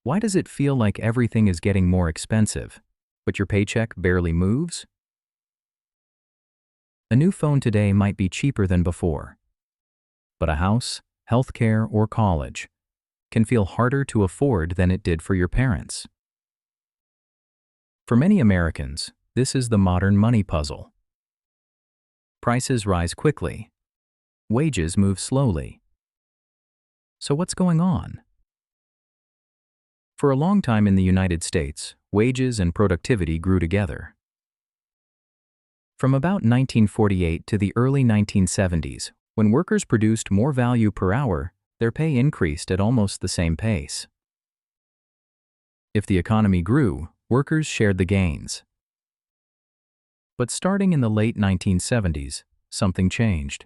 Why does it feel like everything is getting more expensive, but your paycheck barely moves? A new phone today might be cheaper than before, but a house, healthcare, or college can feel harder to afford than it did for your parents. For many Americans, this is the modern money puzzle. Prices rise quickly. Wages move slowly. So what's going on? For a long time in the United States, wages and productivity grew together. From about 1948 to the early 1970s, when workers produced more value per hour, their pay increased at almost the same pace. If the economy grew, workers shared the gains. But starting in the late 1970s, something changed.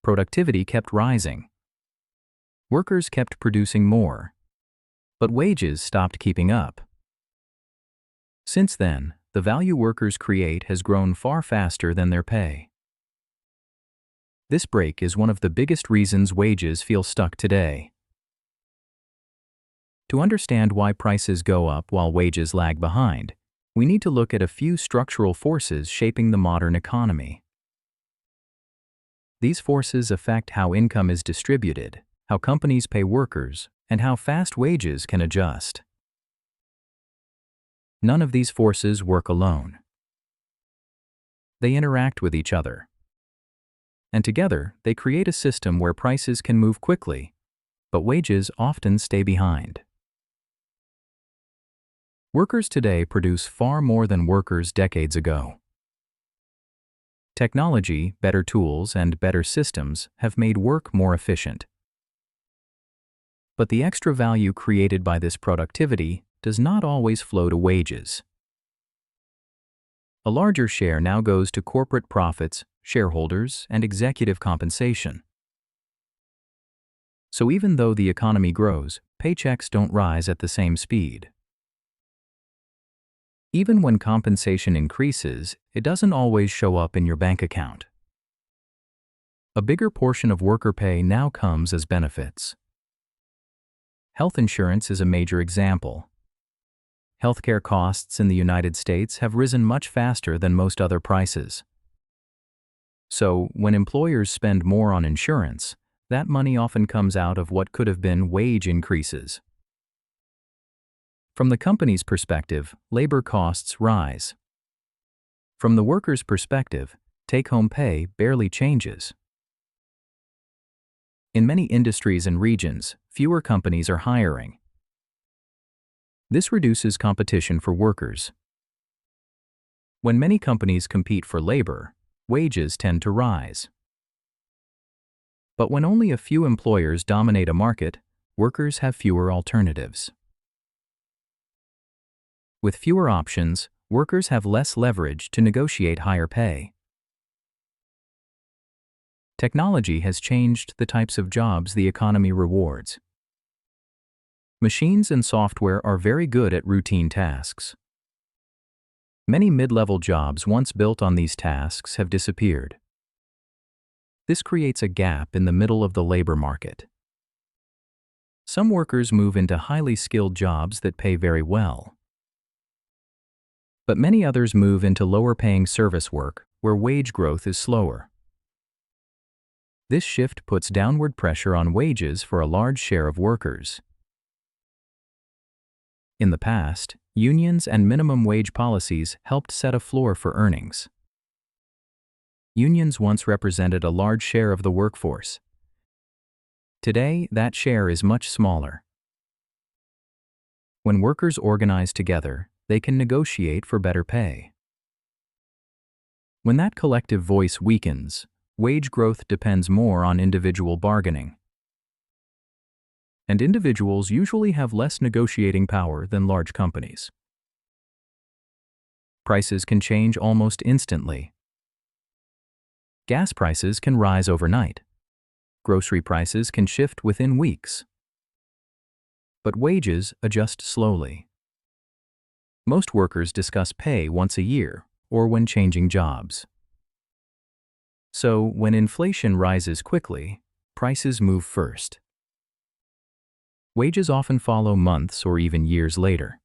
Productivity kept rising. Workers kept producing more, but wages stopped keeping up. Since then, the value workers create has grown far faster than their pay. This break is one of the biggest reasons wages feel stuck today. To understand why prices go up while wages lag behind, we need to look at a few structural forces shaping the modern economy. These forces affect how income is distributed, how companies pay workers, and how fast wages can adjust. None of these forces work alone. They interact with each other. And together, they create a system where prices can move quickly, but wages often stay behind. Workers today produce far more than workers decades ago. Technology, better tools, and better systems have made work more efficient. But the extra value created by this productivity does not always flow to wages. A larger share now goes to corporate profits, shareholders, and executive compensation. So even though the economy grows, paychecks don't rise at the same speed. Even when compensation increases, it doesn't always show up in your bank account. A bigger portion of worker pay now comes as benefits. Health insurance is a major example. Healthcare costs in the United States have risen much faster than most other prices. So, when employers spend more on insurance, that money often comes out of what could have been wage increases. From the company's perspective, labor costs rise. From the worker's perspective, take-home pay barely changes. In many industries and regions, fewer companies are hiring. This reduces competition for workers. When many companies compete for labor, wages tend to rise. But when only a few employers dominate a market, workers have fewer alternatives. With fewer options, workers have less leverage to negotiate higher pay. Technology has changed the types of jobs the economy rewards. Machines and software are very good at routine tasks. Many mid-level jobs once built on these tasks have disappeared. This creates a gap in the middle of the labor market. Some workers move into highly skilled jobs that pay very well. But many others move into lower-paying service work where wage growth is slower. This shift puts downward pressure on wages for a large share of workers. In the past, unions and minimum wage policies helped set a floor for earnings. Unions once represented a large share of the workforce. Today, that share is much smaller. When workers organize together, they can negotiate for better pay. When that collective voice weakens, wage growth depends more on individual bargaining. And individuals usually have less negotiating power than large companies. Prices can change almost instantly. Gas prices can rise overnight. Grocery prices can shift within weeks. But wages adjust slowly. Most workers discuss pay once a year or when changing jobs. So, when inflation rises quickly, prices move first. Wages often follow months or even years later.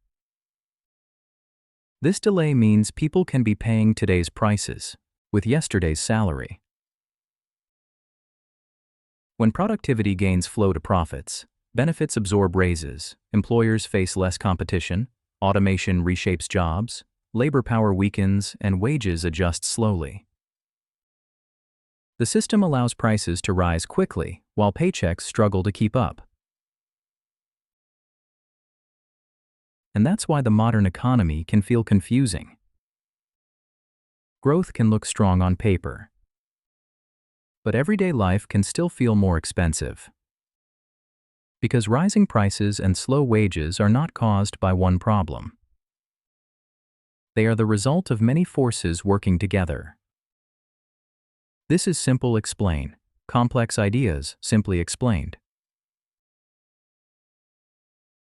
This delay means people can be paying today's prices with yesterday's salary. When productivity gains flow to profits, benefits absorb raises, employers face less competition, automation reshapes jobs, labor power weakens, and wages adjust slowly. The system allows prices to rise quickly while paychecks struggle to keep up. And that's why the modern economy can feel confusing. Growth can look strong on paper, but everyday life can still feel more expensive. Because rising prices and slow wages are not caused by one problem. They are the result of many forces working together. This is Simple Explain, complex ideas simply explained.